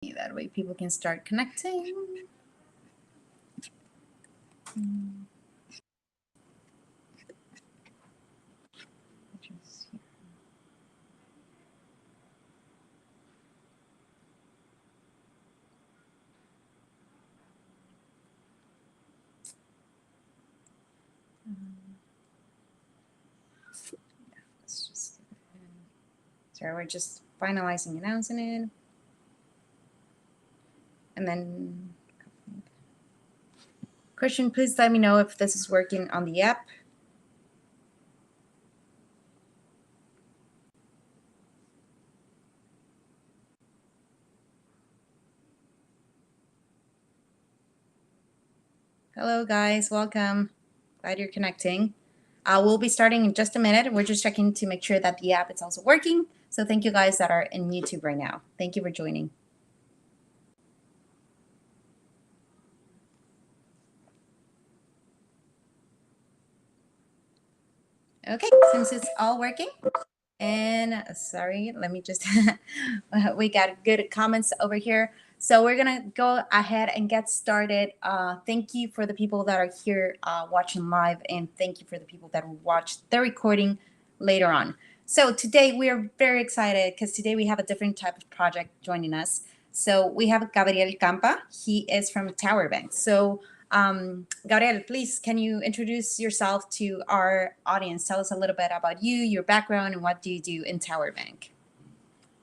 That way people can start connecting. Let's just, sorry, we're just finalizing announcing it. And then, Christian, please let me know if this is working on the app. Hello, guys. Welcome. Glad you're connecting. We'll be starting in just a minute. We're just checking to make sure that the app is also working. So thank you guys that are in YouTube right now. Thank you for joining. Okay, since it's all working, and sorry, let me just, we got good comments over here. So we're gonna go ahead and get started. Thank you for the people that are here watching live, and thank you for the people that will watch the recording later on. So today we are very excited because today we have a different type of project joining us. So we have Gabriel Campa. He is from TowerBank. So Gabriel, please, can you introduce yourself to our audience? Tell us a little bit about you, your background, and what do you do in TowerBank?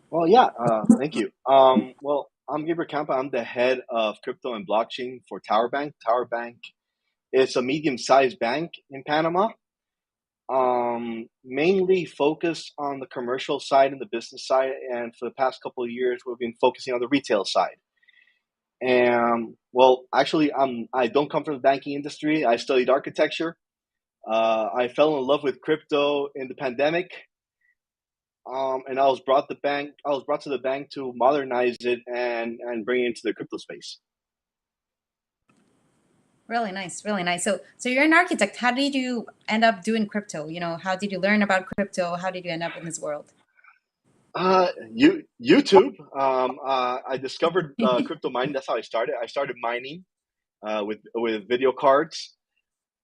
Well, yeah, thank you. Well, I'm Gabriel Campa. I'm the head of crypto and blockchain for TowerBank. TowerBank is a medium-sized bank in Panama, mainly focused on the commercial side and the business side. And for the past couple of years, we've been focusing on the retail side. And well, actually, I don't come from the banking industry. I studied architecture. I fell in love with crypto in the pandemic. And I was brought to the bank to modernize it and bring it into the crypto space. Really nice, really nice. So you're an architect. How did you end up doing crypto? How did you learn about crypto? How did you end up in this world? YouTube. I discovered crypto mining. That's how I started. I started mining with video cards,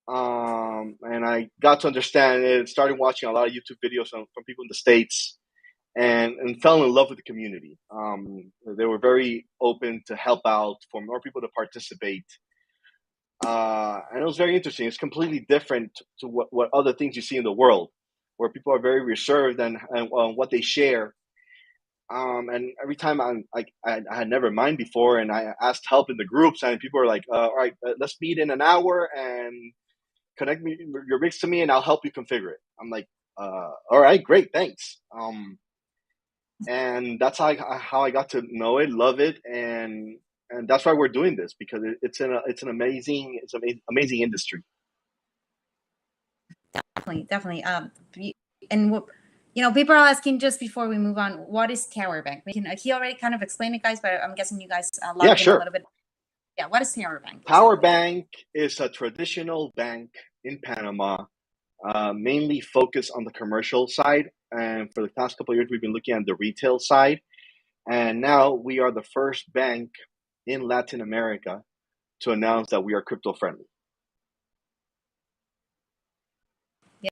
and I got to understand it. Started watching a lot of YouTube videos from people in the States, and fell in love with the community. They were very open to help out, for more people to participate. And it was very interesting. It's completely different to what other things you see in the world, where people are very reserved and what they share. And every time I had never mined before, and I asked help in the groups, and people were like, all right, let's meet in an hour and connect your rigs to me, and I'll help you configure it. I'm like, all right, great, thanks. And that's how I got to know it, love it, and that's why we're doing this, because it's an amazing industry. Definitely. And people are asking, just before we move on, what is TowerBank? He already kind of explained it, guys, but I'm guessing you guys Yeah, sure. a little bit. Yeah, what is TowerBank? TowerBank is a traditional bank in Panama, mainly focused on the commercial side. And for the past couple of years, we've been looking at the retail side. And now we are the first bank in Latin America to announce that we are crypto friendly.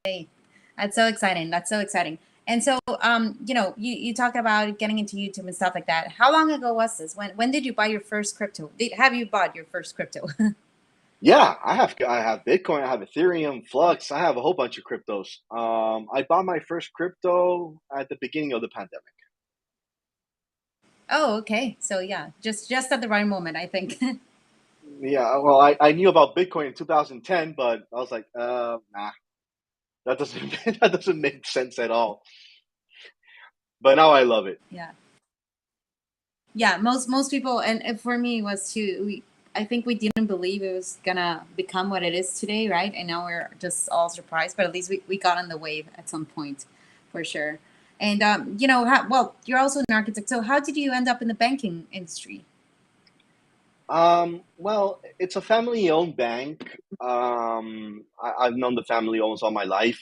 Yay. That's so exciting. That's so exciting. And so, you talk about getting into YouTube and stuff like that. How long ago was this? When did you buy your first crypto? Have you bought your first crypto? Yeah, I have Bitcoin, I have Ethereum, Flux, I have a whole bunch of cryptos. I bought my first crypto at the beginning of the pandemic. Oh, okay. So yeah, just at the right moment, I think. Yeah, well, I knew about Bitcoin in 2010, but I was like, nah, that doesn't that doesn't make sense at all. But now I love it. Yeah, most people, and for me it was too. I think we didn't believe it was gonna become what it is today, right? And now we're just all surprised, but at least we got on the wave at some point, for sure. And well, you're also an architect. So how did you end up in the banking industry? Well, it's a family-owned bank. I've known the family almost all my life,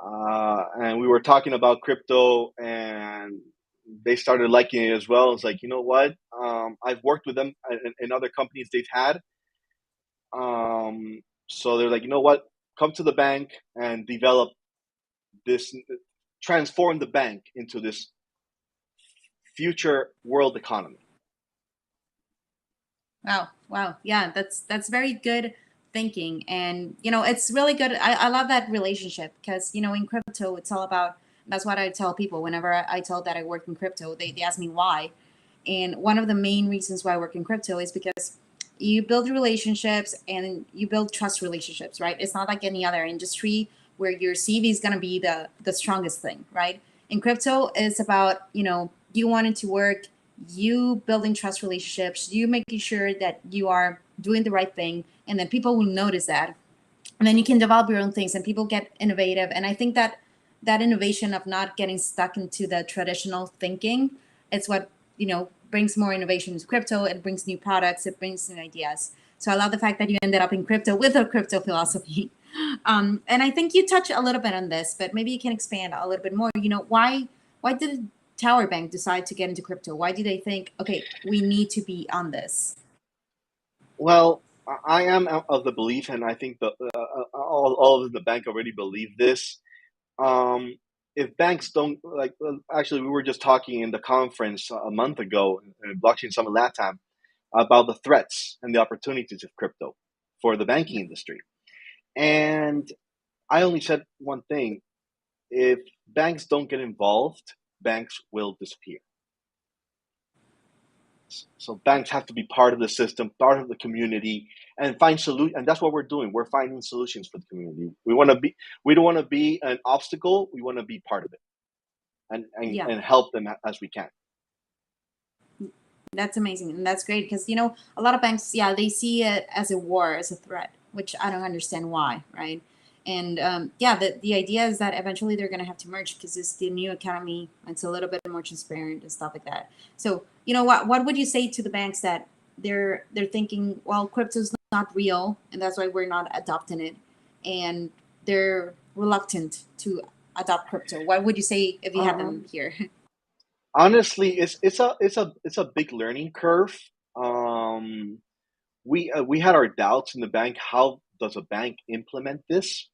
and we were talking about crypto, and they started liking it as well. It's like, you know what? I've worked with them in other companies they've had. So they're like, you know what? Come to the bank and develop this, transform the bank into this future world economy. Wow, wow, yeah, that's very good thinking, and it's really good. I love that relationship because in crypto it's all about. That's what I tell people whenever I tell that I work in crypto. They ask me why, and one of the main reasons why I work in crypto is because you build relationships and you build trust relationships, right? It's not like any other industry where your CV is going to be the strongest thing, right? In crypto, it's about, you wanting to work, you building trust relationships, you making sure that you are doing the right thing, and then people will notice that, and then you can develop your own things and people get innovative. And I think that that innovation of not getting stuck into the traditional thinking, it's what brings more innovation to crypto. It brings new products, it brings new ideas. So I love the fact that you ended up in crypto with a crypto philosophy. And I think you touched a little bit on this, but maybe you can expand a little bit more. Why did TowerBank decide to get into crypto? Why do they think, okay, we need to be on this? Well, I am of the belief, and I think all of the bank already believe this. Um, if banks don't like, actually, we were just talking in the conference a month ago in Blockchain Summit Latam about the threats and the opportunities of crypto for the banking Yeah. industry. And I only said one thing: if banks don't get involved, banks will disappear. So banks have to be part of the system, part of the community, and find solution. And that's what we're doing. We're finding solutions for the community. We don't want to be an obstacle. We want to be part of it Yeah. and help them as we can. That's amazing, and that's great because a lot of banks, yeah, they see it as a war, as a threat, which I don't understand why, right? And yeah, the idea is that eventually they're going to have to merge because it's the new economy. It's a little bit more transparent and stuff like that. So what would you say to the banks that they're thinking, well, crypto's not real, and that's why we're not adopting it, and they're reluctant to adopt crypto? What would you say if you had them Um, here? Honestly, it's a big learning curve. Um, we had our doubts in the bank. How does a bank implement this?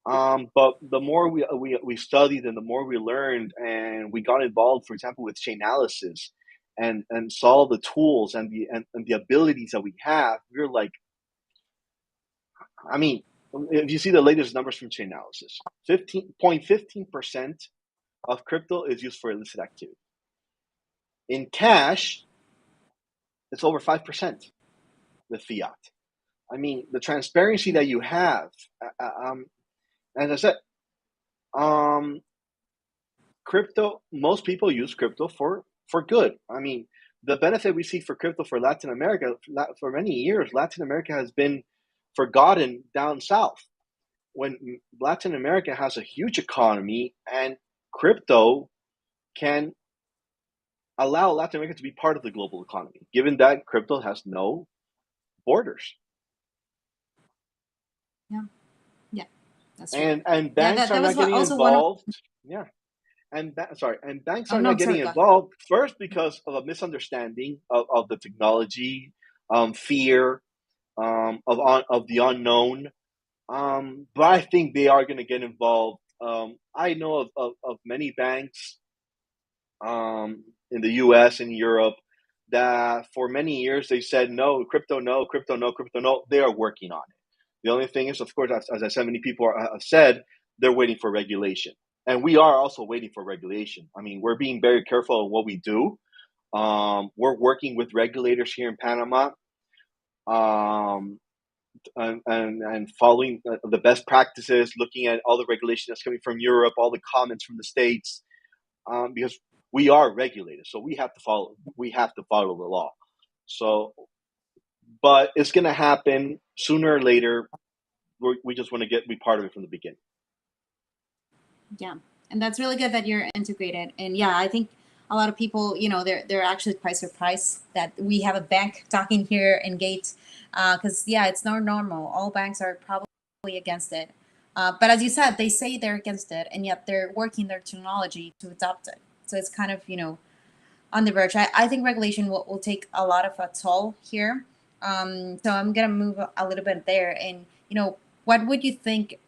But the more we studied and the more we learned and we got involved, for example, with chain analysis and saw the tools and the abilities that we have, we're like, I mean, if you see the latest numbers from chain analysis, 15% of crypto is used for illicit activity. In cash, it's over 5% with fiat. I mean, the transparency Yeah. that you have, as I said, um, crypto, most people use crypto for good. I mean, the benefit we see for crypto for Latin America, for many years, Latin America has been forgotten down south. When Latin America has a huge economy and crypto can allow Latin America to be part of the global economy, given that crypto has no borders. Yeah. Yeah. That's true. And Yeah, banks that are was not what getting also one of. involved. Yeah, and banks Oh are not no, getting sorry, go ahead. involved first because of a misunderstanding of the technology, fear, of the unknown. But I think they are going to get involved. I know of many banks in the U.S. and Europe that for many years they said no, crypto, no, crypto, no, crypto, no. They are working on it. The only thing is, of course, as I said, many people have said they're waiting for regulation, and we are also waiting for regulation. I mean, we're being very careful of what we do. We're working with regulators here in Panama, um, and following the best practices, looking at all the regulation that's coming from Europe, all the comments from the states, because we are regulated, so we have to follow. We have to follow the law. So, but it's going to happen sooner or later. We just want to be part of it from the beginning. Yeah, and that's really good that you're integrated. And yeah, I think a lot of people, they're actually quite surprised that we have a bank talking here in Gate, because yeah, it's not normal. All banks are probably against it. But as you said, they say they're against it, and yet they're working their technology to adopt it. So it's kind of, on the verge. I think regulation will take a lot of a toll here. So I'm gonna move a little bit there, and what would you think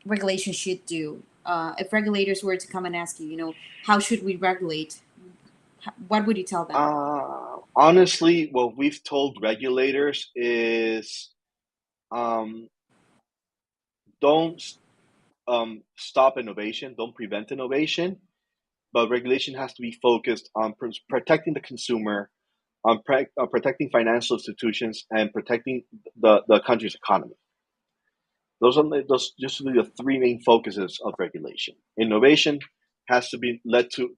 regulation should do? If regulators were to come and ask you, how should we regulate? What would you tell them? Honestly, what we've told regulators is um, don't stop innovation, don't prevent innovation, but regulation has to be focused on protecting the consumer, on protecting financial institutions, and protecting the country's economy. Those just really the three main focuses of regulation. Innovation has to be led to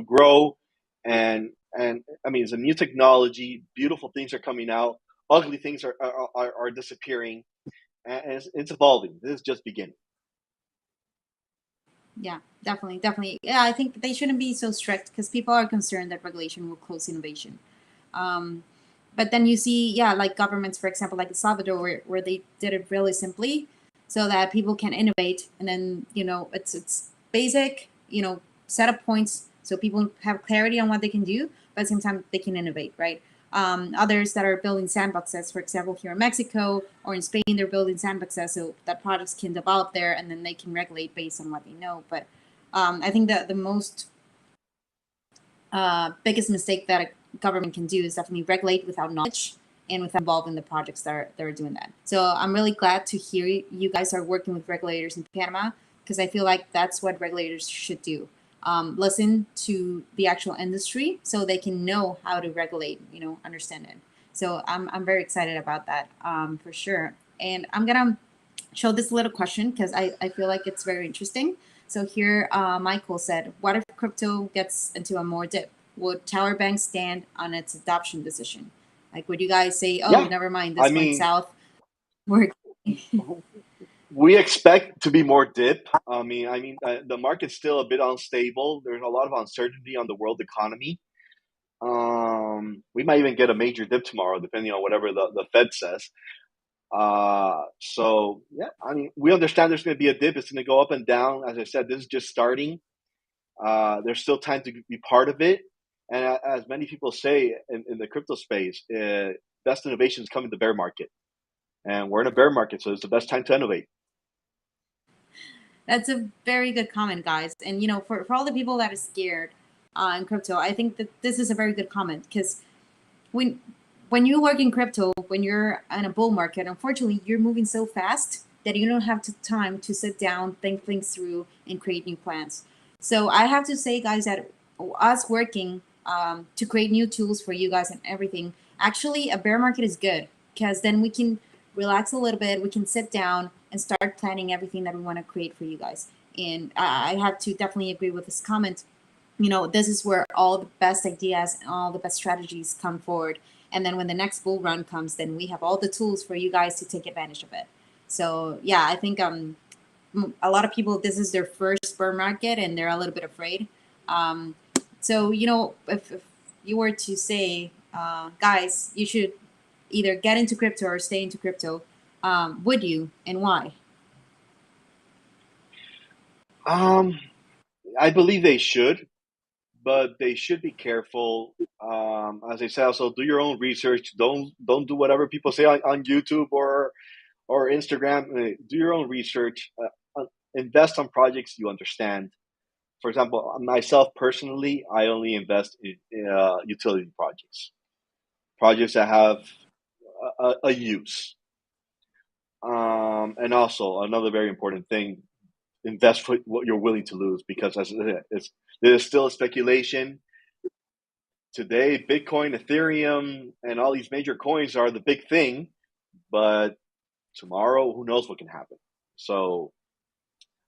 grow, and I mean it's a new technology. Beautiful things are coming out. Ugly things are disappearing, and it's evolving. This is just beginning. Yeah, definitely, definitely. Yeah, I think they shouldn't be so strict because people are concerned that regulation will close innovation. Um, but then you see, yeah, like governments, for example, like El Salvador, where they did it really simply, so that people can innovate, and then it's basic, set up points so people have clarity on what they can do, but at the same time they can innovate, right? Others that are building sandboxes, for example, here in Mexico or in Spain, they're building sandboxes so that projects can develop there, and then they can regulate based on what they know. But I think that the most biggest mistake that a government can do is definitely regulate without knowledge and without involving the projects that are doing that. So I'm really glad to hear you guys are working with regulators in Panama, because I feel like that's what regulators should do. Listen to the actual industry so they can know how to regulate, understand it. So I'm very excited about that, for sure. And I'm gonna show this little question because I feel like it's very interesting. So here, Michael said, "What if crypto gets into a more dip? Would TowerBank stand on its adoption decision? Like, would you guys say, 'Oh, Yeah, never mind, I this went mean south'?" We're we expect to be more dip. The market's still a bit unstable. There's a lot of uncertainty on the world economy. We might even get a major dip tomorrow, depending on whatever the Fed says. So yeah, I mean, we understand there's going to be a dip. It's going to go up and down. As I said, this is just starting. There's still time to be part of it. And as many people say in the crypto space, best innovations come in the bear market. And we're in a bear market, so it's the best time to innovate. That's a very good comment, guys. And for all the people that are scared in crypto, I think that this is a very good comment, because when you work in crypto, when you're in a bull market, unfortunately, you're moving so fast that you don't have time to sit down, think things through, and create new plans. So I have to say, guys, that us working to create new tools for you guys and everything, actually, a bear market is good, because then we can relax a little bit. We can sit down and start planning everything that we want to create for you guys. And I have to definitely agree with this comment. This is where all the best ideas and all the best strategies come forward. And then when the next bull run comes, then we have all the tools for you guys to take advantage of it. So yeah, I think a lot of people, this is their first bear market and they're a little bit afraid. So if you were to say, guys, you should either get into crypto or stay into crypto, would you, and why? Um, I believe they should, but they should be careful. As I said, also do your own research. Don't do whatever people say on YouTube or Instagram. Do your own research. Invest on projects you understand. For example, myself personally, I only invest in utility projects that have a use. And also another very important thing: invest what you're willing to lose, because as there's still a speculation today. Bitcoin, Ethereum, and all these major coins are the big thing, but tomorrow, who knows what can happen? So,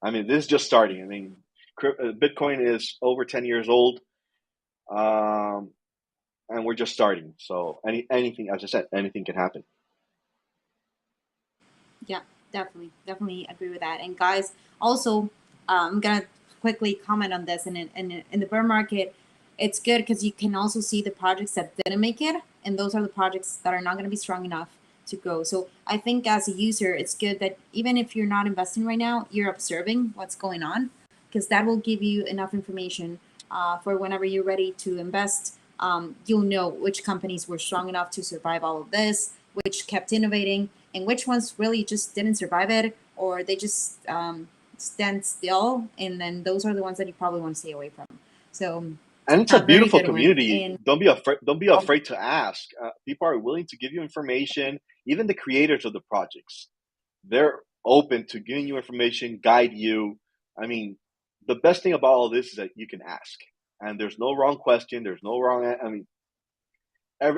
I mean, this is just starting. I mean, Bitcoin is over 10 years old, um, and we're just starting. So, anything, as I said, anything can happen. Yeah, definitely, definitely agree with that. And guys, also, I'm gonna quickly comment on this. And in the bear market, it's good because you can also see the projects that didn't make it, and those are the projects that are not gonna be strong enough to grow. So I think as a user, it's good that even if you're not investing right now, you're observing what's going on, because that will give you enough information for whenever you're ready to invest. You'll know which companies were strong enough to survive all of this, which kept innovating, and which ones really just didn't survive it, or they just stand still. And then those are the ones that you probably want to stay away from. So, And it's a a very beautiful good one. community. And Don't be afraid. Don't be afraid to ask. People are willing to give you information. Even the creators of the projects, they're open to giving you information, guide you. I mean, the best thing about all this is that you can ask, and there's no wrong question. There's no wrong. I mean,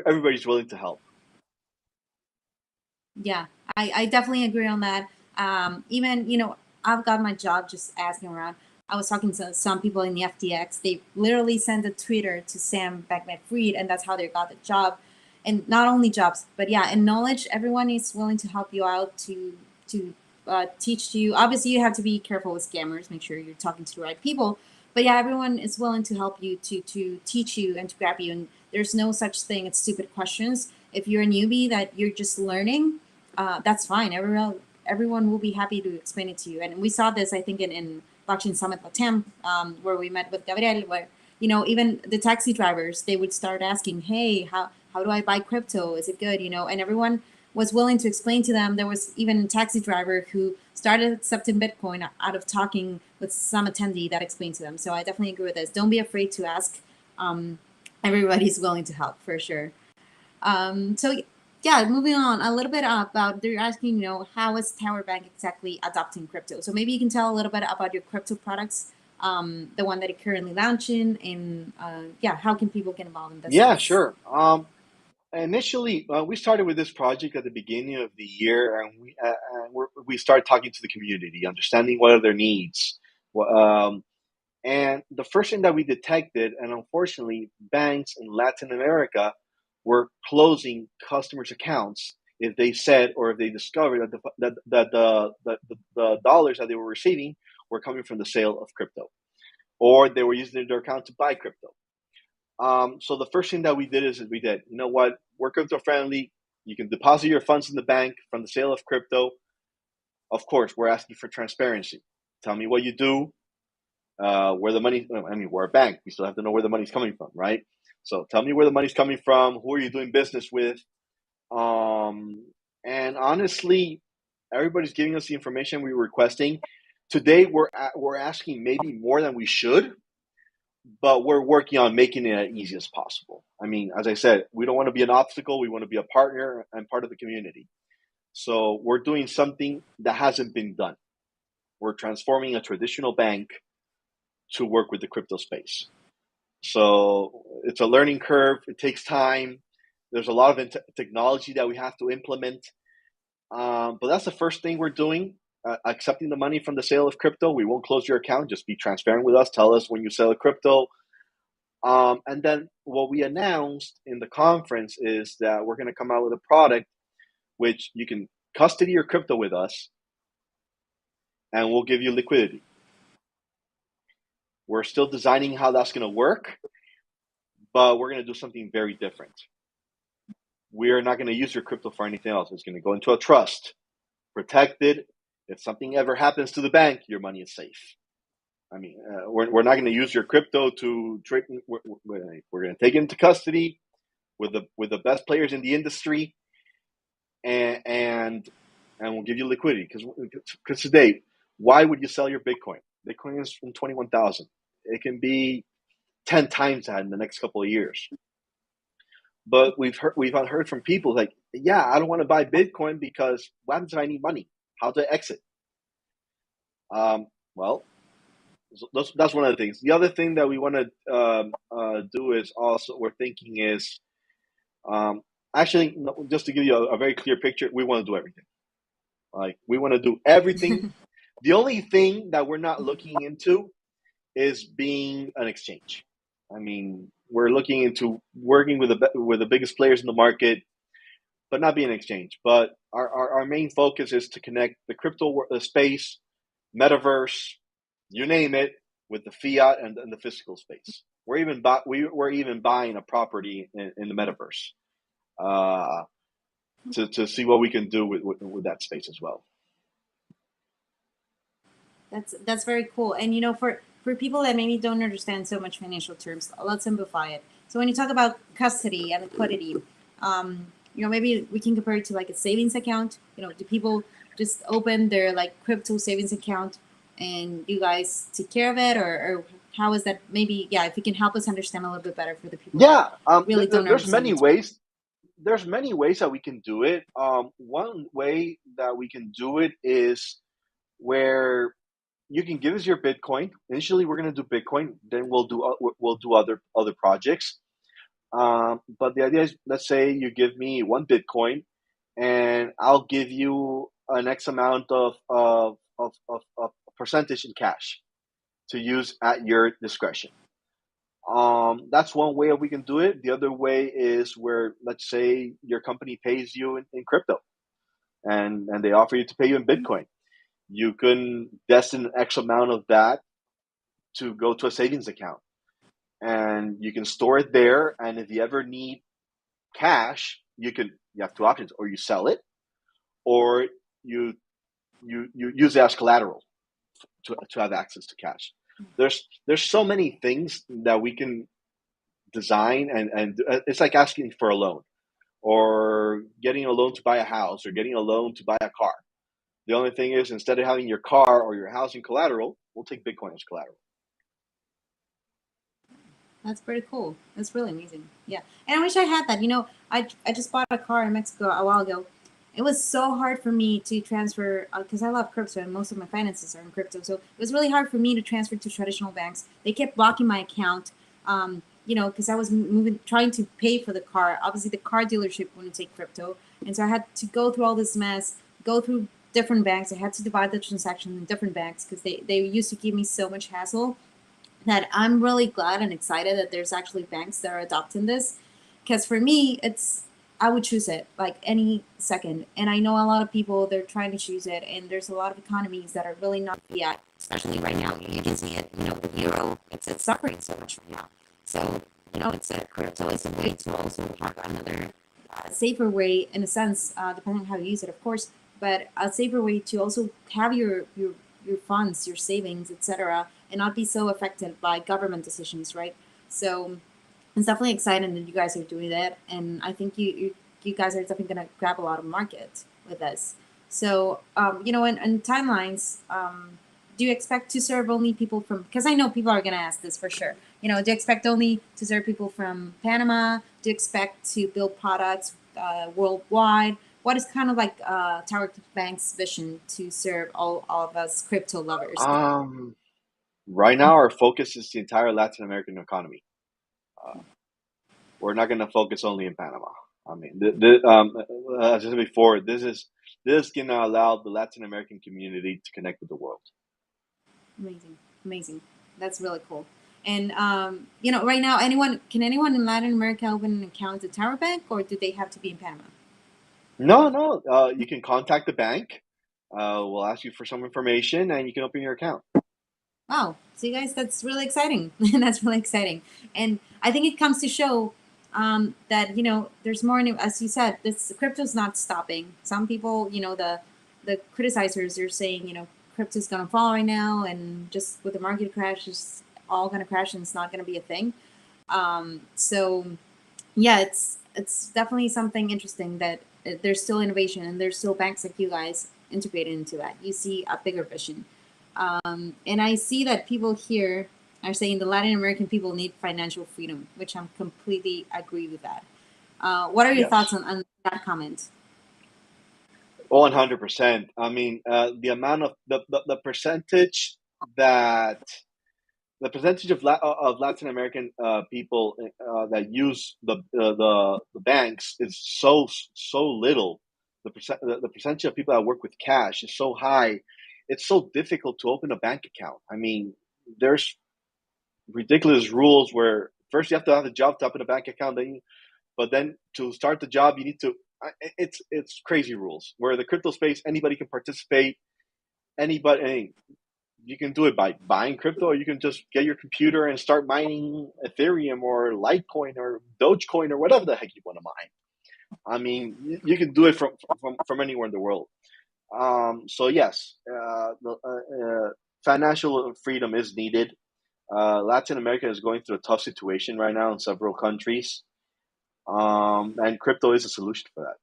everybody's willing to help. yeah, I definitely agree on that. Even, I've got my job just asking around. I was talking to some people in the FTX. They literally sent a Twitter to Sam Bankman-Fried, and that's how they got the job. And not only jobs, but yeah, in knowledge, everyone is willing to help you out to teach you. Obviously, you have to be careful with scammers. Make sure you're talking to the right people. But yeah, everyone is willing to help you to teach you and to grab you. And there's no such thing as stupid questions. If you're a newbie that you're just learning, that's fine. Everyone will be happy to explain it to you. And we saw this, I think, in Blockchain Summit Latam, where we met with Gabriel, where even the taxi drivers, they would start asking, "Hey, how do I buy crypto? Is it good?" And everyone was willing to explain to them. There was even a taxi driver who started accepting Bitcoin out of talking with some attendee that explained to them. So I definitely agree with this. Don't be afraid to ask. Everybody's willing to help for sure. So yeah, moving on a little bit about they're asking, how is TowerBank exactly adopting crypto? So maybe you can tell a little bit about your crypto products, the one that you're currently launching, and yeah, how can people get involved in this Yeah, space? sure. Initially, we started with this project at the beginning of the year, and we started talking to the community, understanding what are their needs. And the first thing that we detected, and unfortunately, banks in Latin America were closing customers' accounts if they said or if they discovered that the dollars that they were receiving were coming from the sale of crypto, or they were using their account to buy crypto. So the first thing that we did is we did, you know what, we're crypto friendly. You can deposit your funds in the bank from the sale of crypto. Of course, we're asking for transparency. Tell me what you do, where the money. I mean, we're a bank. We still have to know where the money's coming from, right? So tell me where the money's coming from. Who are you doing business with? Um, and honestly, everybody's giving us the information we were requesting. Today, we're asking maybe more than we should, but we're working on making it as easy as possible. I mean, as I said, we don't want to be an obstacle. We want to be a partner and part of the community. So we're doing something that hasn't been done. We're transforming a traditional bank to work with the crypto space. So it's a learning curve. It takes time. There's a lot of technology that we have to implement. But that's the first thing we're doing. Accepting the money from the sale of crypto. We won't close your account. Just be transparent with us. Tell us when you sell a crypto. And then what we announced in the conference is that we're going to come out with a product which you can custody your crypto with us, and we'll give you liquidity. We're still designing how that's going to work, but we're going to do something very different. We're not going to use your crypto for anything else. It's going to go into a trust, protected. If something ever happens to the bank, your money is safe. I mean, we're not going to use your crypto to trade. We're going to take it into custody with the best players in the industry, and and we'll give you liquidity because today, why would you sell your Bitcoin? Bitcoin is from 21,000. It can be 10 times that in the next couple of years. But we've heard from people like, yeah, I don't want to buy Bitcoin because what happens if I need money? How do I exit? Well, that's one of the things. The other thing that we want to do is also we're thinking is um, actually just to give you a very clear picture, we want to do everything. Like we want to do everything. The only thing that we're not looking into is being an exchange. I mean, we're looking into working with the biggest players in the market, but not being an exchange. But our main focus is to connect the crypto space, metaverse, you name it, with the fiat and the physical space. We're even buying a property in the metaverse uh, to see what we can do with that space as well. That's very cool. And for for people that maybe don't understand so much financial terms, let's simplify it. So when you talk about custody and liquidity, maybe we can compare it to like a savings account. Do people just open their like crypto savings account and you guys take care of it, or how is that? Maybe, yeah, if you can help us understand a little bit better for the people that Yeah, really don't there's understand many it. ways. There's many ways that we can do it. One way that we can do it is where you can give us your Bitcoin. Initially, we're going to do Bitcoin. Then we'll do other projects. But the idea is, let's say you give me one Bitcoin, and I'll give you an X amount of percentage in cash to use at your discretion. That's one way we can do it. The other way is where, let's say, your company pays you in crypto, and they offer you to pay you in Bitcoin. You can destine an X amount of that to go to a savings account, and you can store it there. And if you ever need cash, you have two options: or you sell it, or you you use it as collateral to have access to cash. There's so many things that we can design, and it's like asking for a loan or getting a loan to buy a house or getting a loan to buy a car. The only thing is, instead of having your car or your house in collateral, we'll take Bitcoin as collateral. That's pretty cool. That's really amazing. Yeah. And I wish I had that. I just bought a car in Mexico a while ago. It was so hard for me to transfer because I love crypto and most of my finances are in crypto. So it was really hard for me to transfer to traditional banks. They kept blocking my account, because I was moving, trying to pay for the car. Obviously, the car dealership wouldn't take crypto. And so I had to go through all this mess, go through different banks. I had to divide the transaction in different banks because they used to give me so much hassle that I'm really glad and excited that there's actually banks that are adopting this. Because for me, I would choose it like any second. And I know a lot of people they're trying to choose it, and there's a lot of economies that are really not yet. Especially right now, you can see it. The euro it's suffering so much right now. So it's a crypto is a way to also have another safer way in a sense, depending on how you use it, of course, but a safer way to also have your funds, your savings, etc., and not be so affected by government decisions, right? So it's definitely exciting that you guys are doing that, and I think you guys are definitely going to grab a lot of market with this. So in timelines, do you expect to serve only people from? Because I know people are going to ask this for sure. Do you expect only to serve people from Panama? Do you expect to build products worldwide? What is kind of like Tower Bank's vision to serve all of us crypto lovers? Um, right now, our focus is the entire Latin American economy. Uh, we're not going to focus only in Panama. I mean, as I said before, this can allow the Latin American community to connect with the world. Amazing, amazing. That's really cool. And right now, anyone in Latin America open an account at TowerBank, or do they have to be in Panama? No, no, you can contact the bank. We'll ask you for some information, and you can open your account. Wow. So you guys, that's really exciting. That's really exciting. And I think it comes to show that there's more new. As you said, this crypto's not stopping. Some people, the criticizers are saying crypto's gonna fall right now, and just with the market crash, it's all gonna crash, and it's not gonna be a thing. So yeah, it's definitely something interesting that there's still innovation and there's still banks like you guys integrated into that. You see a bigger vision. And I see that people here are saying the Latin American people need financial freedom, which I'm completely agree with that. What are your thoughts Yes. on that comment? 100%. I mean, the amount of the percentage that the percentage of Latin American people that use the banks is so little. The percentage of people that work with cash is so high. It's so difficult to open a bank account. I mean, there's ridiculous rules where first you have to have a job to open a bank account, but then to start the job you need to. It's crazy rules where the crypto space anybody can participate. Anybody, you can do it by buying crypto, or you can just get your computer and start mining Ethereum or Litecoin or Dogecoin or whatever the heck you want to mine. I mean, you can do it from anywhere in the world. So yes, the financial freedom is needed. Latin America is going through a tough situation right now in several countries, and crypto is a solution for that.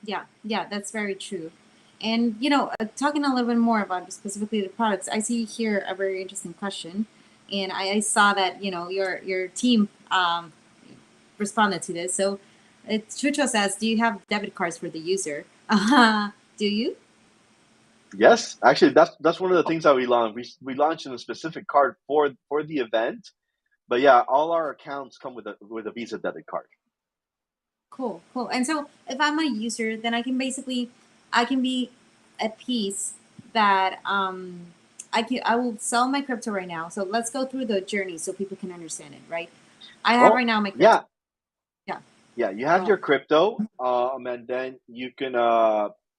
Yeah, yeah, that's very true. And talking a little bit more about specifically the products, I see here a very interesting question, and I saw that your team responded to this. So, Chucho says, "Do you have debit cards for the user? Do you?" Yes, actually, that's one of the things that we launched. We launched a specific card for the event, but yeah, all our accounts come with a Visa debit card. Cool, cool. And so if I'm a user, then I can be at peace that I will sell my crypto right now. So let's go through the journey so people can understand it, right? I have Well, right now my crypto. yeah, Yeah, yeah, you go have ahead. your crypto, and then you can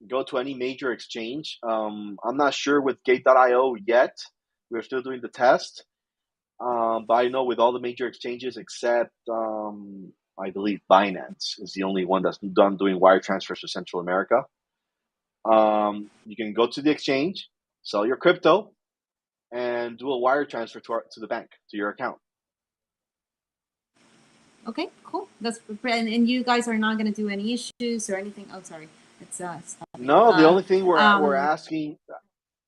go to any major exchange. I'm not sure with Gate.io yet. We're still doing the test, but I know with all the major exchanges except I believe Binance is the only one that's done doing wire transfers to Central America. You can go to the exchange, sell your crypto, and do a wire transfer to the bank to your account. Okay, cool. And you guys are not going to do any issues or anything. Oh, sorry, it's stopping. No, the only thing we're asking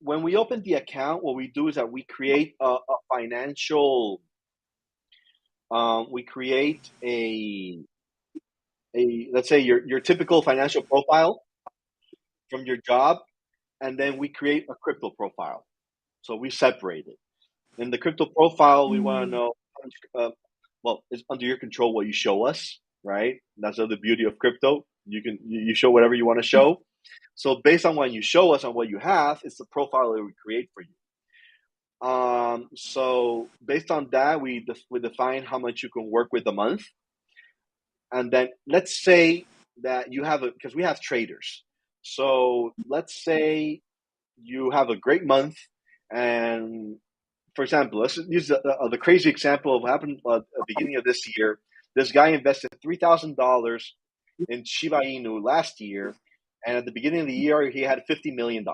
when we open the account, what we do is that we create a financial, we create a let's say your typical financial profile from your job, and then we create a crypto profile. So we separate it. In the crypto profile, we want to mm, know, well, it's under your control what you show us, right? That's the beauty of crypto. You show whatever you want to show. So based on what you show us on what you have, it's the profile that we create for you. So based on that, we define how much you can work with a month, and then let's say that you have because we have traders. So let's say you have a great month, and for example, let's use the crazy example of what happened at the beginning of this year. This guy invested $3,000 in Shiba Inu last year, and at the beginning of the year, he had $50 million.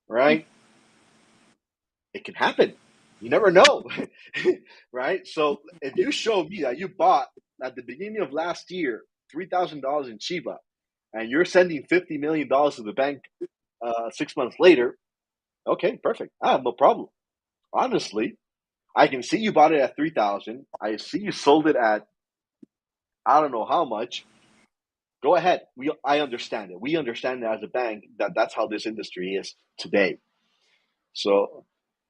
Right? It can happen. You never know, right? So if you show me that you bought at the beginning of last year $3,000 in Shiba, and you're sending $50 million to the bank 6 months later, okay, perfect. I have no problem. Honestly, I can see you bought it at 3,000. I see you sold it at I don't know how much. Go ahead. I understand it. We understand it as a bank that that's how this industry is today. So,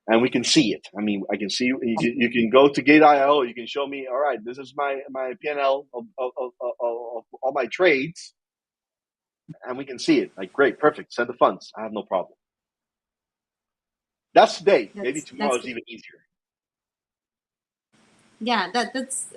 and we can see it. I mean, I can see you can go to Gate.io. You can show me. All right, this is my P&L of all my trades, and we can see it. Like, great, perfect. Send the funds. I have no problem. That's today. Maybe tomorrow that's is even easier. yeah,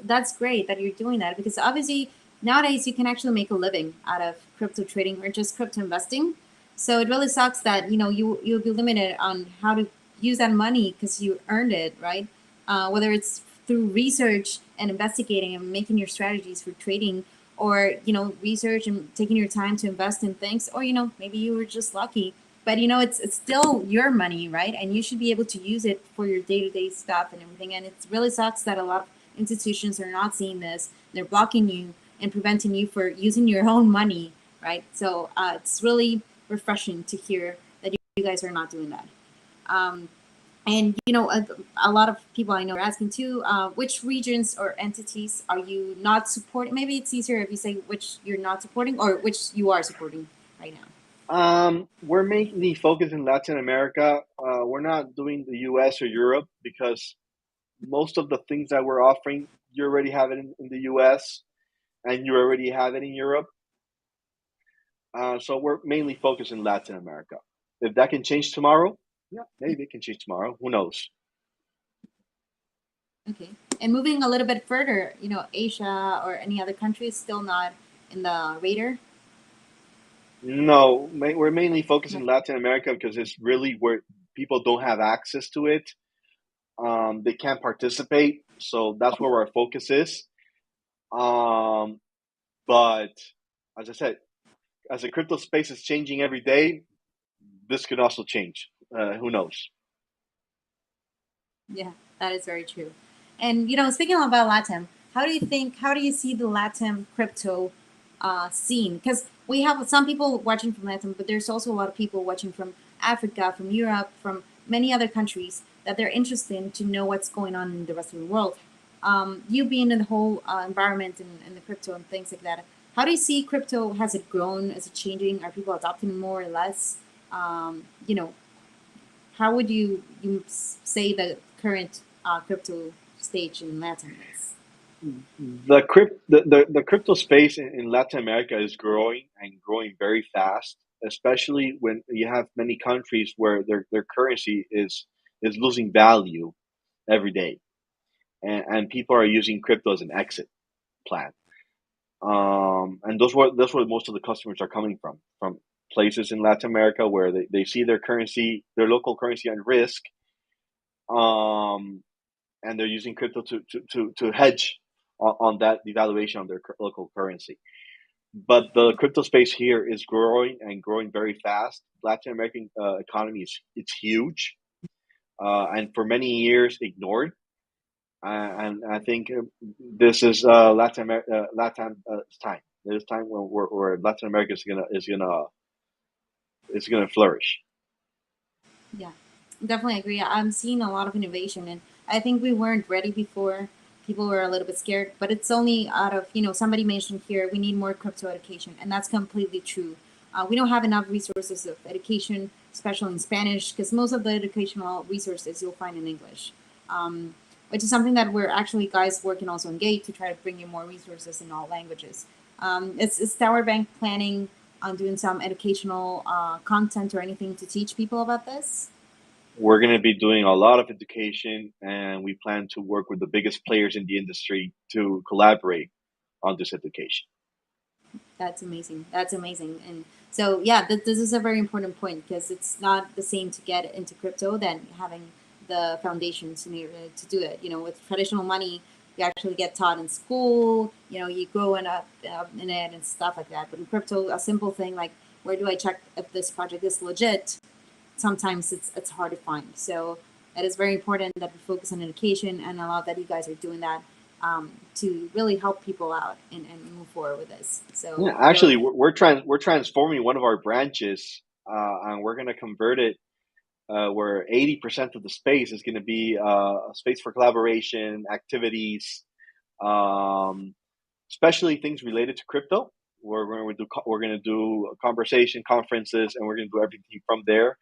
that's great that you're doing that because obviously nowadays you can actually make a living out of crypto trading or just crypto investing. So it really sucks that you'll be limited on how to use that money because you earned it, right? Whether it's through research and investigating and making your strategies for trading, or research and taking your time to invest in things, or maybe you were just lucky. But it's still your money, right? And you should be able to use it for your day-to-day stuff and everything. And it really sucks that a lot of institutions are not seeing this. They're blocking you and preventing you for using your own money, right? So it's really refreshing to hear that you guys are not doing that. um, and a lot of people I know are asking too, which regions or entities are you not supporting? Maybe it's easier if you say which you're not supporting or which you are supporting right now. We're mainly focused in Latin America. We're not doing the US or Europe because most of the things that we're offering, you already have it in the US and you already have it in Europe. So we're mainly focused in Latin America. If that can change tomorrow, yeah, maybe it can change tomorrow. Who knows? Okay. And moving a little bit further, Asia or any other countries still not in the radar? No, we're mainly focused No. in Latin America because it's really where people don't have access to it. They can't participate, so that's where our focus is. Um, but as I said, as the crypto space is changing every day, this could also change. Who knows? Yeah, that is very true. And speaking about LATAM, how do you see the LATAM crypto scene? Because we have some people watching from LATAM, but there's also a lot of people watching from Africa, from Europe, from many other countries that they're interested to know what's going on in the rest of the world. You being in the whole environment and the crypto and things like that, how do you see crypto? Has it grown? Is it changing? Are people adopting more or less? Um, you know, how would you say the current crypto stage in Latin is? The crypto space in Latin America is growing and growing very fast, especially when you have many countries where their currency is losing value every day, and people are using crypto as an exit plan. And those where most of the customers are coming from places in Latin America where they see their currency, their local currency on risk, um, and they're using crypto to hedge on that devaluation of their local currency. But the crypto space here is growing and growing very fast. Latin American economy is it's huge, and for many years ignored. And I think this is Latin time. This time where Latin America is gonna flourish. Yeah, definitely agree. I'm seeing a lot of innovation, and I think we weren't ready before. People were a little bit scared, but it's only out of somebody mentioned here we need more crypto education, and that's completely true. We don't have enough resources of education, especially in Spanish, because most of the educational resources you'll find in English. Which is something that we're actually guys working also on Gate to try to bring in more resources in all languages. Is TowerBank planning on doing some educational content or anything to teach people about this? We're going to be doing a lot of education, and we plan to work with the biggest players in the industry to collaborate on this education. That's amazing. That's amazing. And so, yeah, this is a very important point because it's not the same to get into crypto than having the foundations in order to do it. With traditional money, you actually get taught in school. You grow in it and stuff like that. But in crypto, a simple thing like where do I check if this project is legit? Sometimes it's hard to find. So it is very important that we focus on education, and I love that you guys are doing that to really help people out and move forward with this. Yeah, So actually, we're transforming one of our branches, and we're going to convert it where 80% of the space is going to be a space for collaboration, activities, um, especially things related to crypto. We're going to do conversation conferences, and we're going to do everything from there.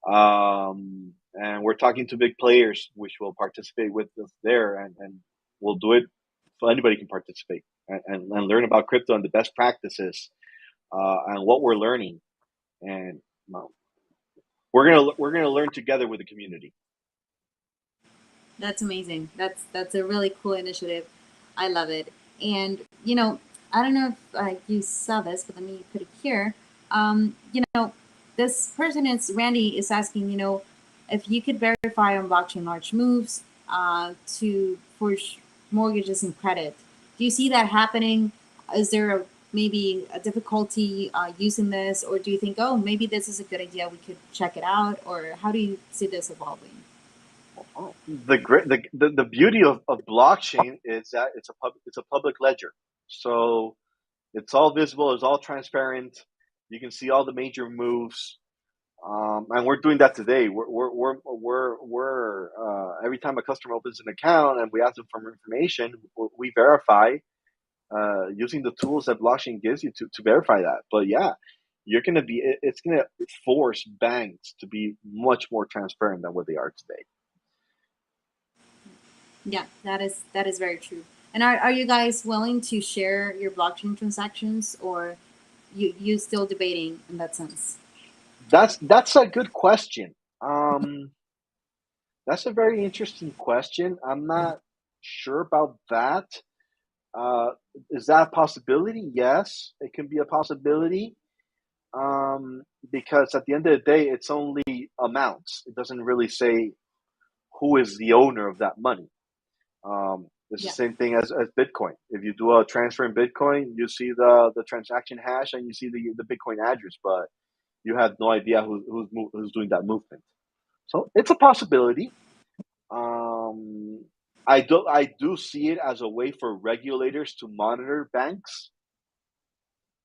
And we're talking to big players, which will participate with us there, and we'll do it so anybody can participate and learn about crypto and the best practices and what we're learning. And well, we're gonna learn together with the community. that's amazing. That's a really cool initiative. I love it. And I don't know if you saw this, but let me put it here. This person is Randy is asking, if you could verify on blockchain large moves to for mortgages and credit. Do you see that happening? Is there maybe a difficulty using this, or do you think, oh, maybe this is a good idea? We could check it out, or how do you see this evolving? Oh, the beauty of blockchain is that it's a public ledger, so it's all visible, it's all transparent. You can see all the major moves. And we're doing that today. We're every time a customer opens an account and we ask them for information, we verify using the tools that blockchain gives you to verify that. But yeah, it's gonna force banks to be much more transparent than what they are today. Yeah, that is very true. And are you guys willing to share your blockchain transactions, or you still debating in that sense? That's a good question. That's a very interesting question. I'm not sure about that. Uh, is that a possibility? Yes, it can be a possibility. Because at the end of the day, it's only amounts. It doesn't really say who is the owner of that money. It's the Yeah, same thing as Bitcoin. If you do a transfer in Bitcoin, you see the transaction hash and you see the Bitcoin address, but you have no idea who's doing that movement. So it's a possibility. Um, I do see it as a way for regulators to monitor banks,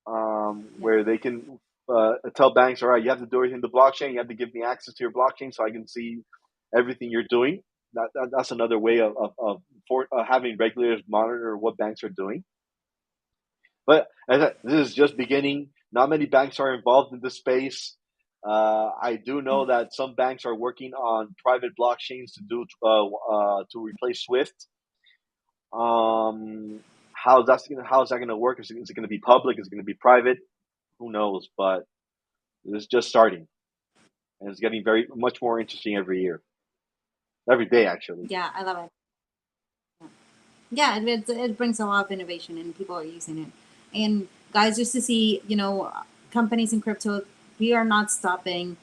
Yeah. where they can tell banks, all right, you have to do everything in the blockchain. You have to give me access to your blockchain so I can see everything you're doing. That's another way of having regulators monitor what banks are doing. But this is just beginning. Not many banks are involved in this space. I do know that some banks are working on private blockchains to replace Swift. How is that gonna work? Is it going to be public? Is it going to be private? Who knows? But it's just starting, and it's getting very much more interesting every year, every day actually. Yeah, I love it. Yeah, it brings a lot of innovation and people are using it. And guys, just to see, companies in crypto, we are not stopping.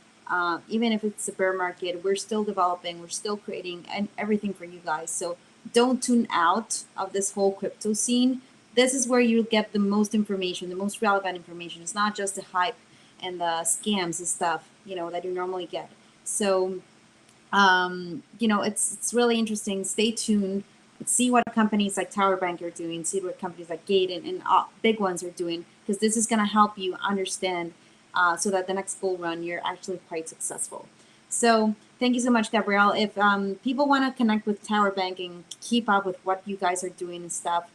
Even if it's a bear market, we're still developing, we're still creating and everything for you guys. So don't tune out of this whole crypto scene. This is where you get the most information, the most relevant information. It's not just the hype and the scams and stuff, that you normally get. So it's really interesting. Stay tuned. See what companies like TowerBank are doing. See what companies like Gate and big ones are doing, because this is going to help you understand, so that the next bull run you're actually quite successful. So thank you so much, Gabrielle. If people want to connect with TowerBank and keep up with what you guys are doing and stuff,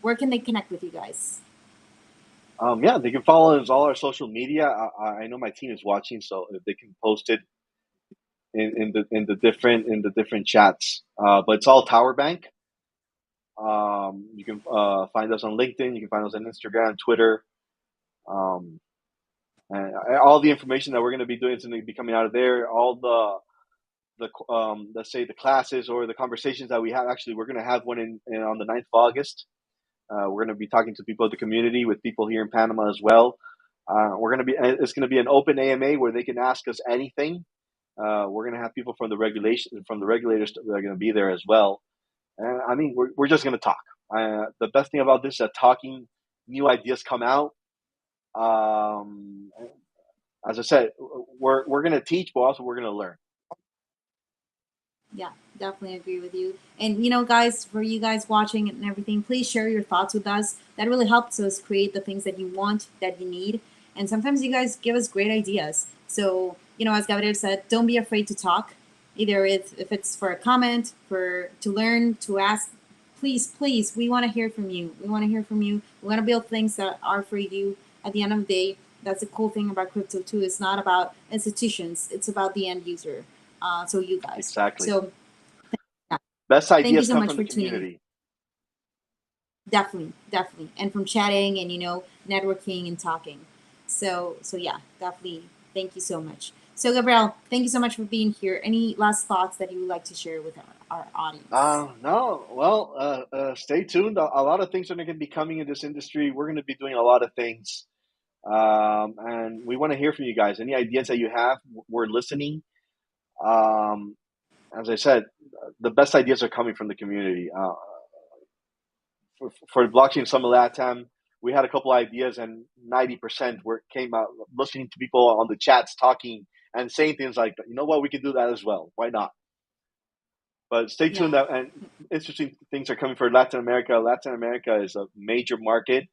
where can they connect with you guys? Yeah, they can follow us all our social media. I know my team is watching, so if they can post it in the different chats. But it's all Tower Bank. You can find us on LinkedIn. You can find us on Instagram, Twitter, um, and all the information that we're going to be doing is going to be coming out of there. All the let's say the classes or the conversations that we have. Actually, we're going to have one on the 9th of August. We're going to be talking to people of the community, with people here in Panama as well. It's going to be an open AMA where they can ask us anything. We're going to have people from the regulators that are going to be there as well. And I mean, we're just going to talk. The best thing about this is that talking, new ideas come out. Um, as I said, we're going to teach, but also we're going to learn. Yeah, definitely agree with you. And guys, for you guys watching and everything, please share your thoughts with us. That really helps us create the things that you want, that you need. And sometimes you guys give us great ideas. So, as Gabriel said, don't be afraid to talk. Either if it's for a comment, for to learn, to ask, please, please, we want to hear from you. We want to hear from you. We want to build things that are for you at the end of the day. That's the cool thing about crypto too. It's not about institutions, it's about the end user. So you guys. Exactly. So yeah, Best thank you ideas so come much from the for tuning in. community. Definitely, definitely, and from chatting and networking and talking. So yeah, definitely. Thank you so much. So Gabriel, thank you so much for being here. Any last thoughts that you would like to share with our audience? No, well, stay tuned. A lot of things are going to be coming in this industry. We're going to be doing a lot of things, and we want to hear from you guys. Any ideas that you have, we're listening. Um, as I said, the best ideas are coming from the community. For blockchain summit LATAM, we had a couple ideas, and 90% were came out listening to people on the chats talking and saying things like, "You know what, we can do that as well. Why not?" But stay tuned. Yeah, And interesting things are coming for Latin America. Latin America is a major market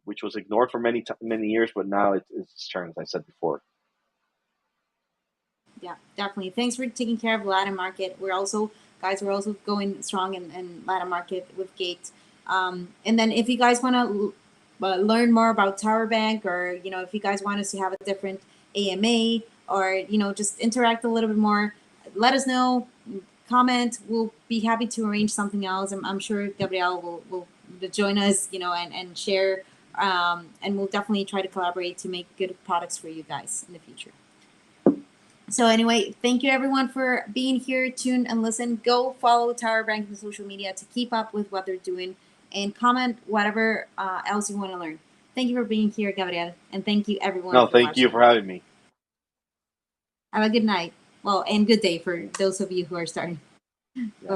which was ignored for many years, but now it's turned, as I said before. yeah, definitely. Thanks for taking care of Latin market. We're also going strong in Latin market with Gate. And then if you guys want to learn more about TowerBank, or if you guys want us to have a different AMA, or just interact a little bit more, let us know. Comment. We'll be happy to arrange something else. I'm sure Gabriel will join us, and share. And we'll definitely try to collaborate to make good products for you guys in the future. So anyway, thank you everyone for being here, tune and listen. Go follow TowerBank on social media to keep up with what they're doing, and comment whatever else you want to learn. Thank you for being here, Gabriel, and thank you everyone No, for thank you watching. for having me. Have a good night. Well, and good day for those of you who are starting. Yeah.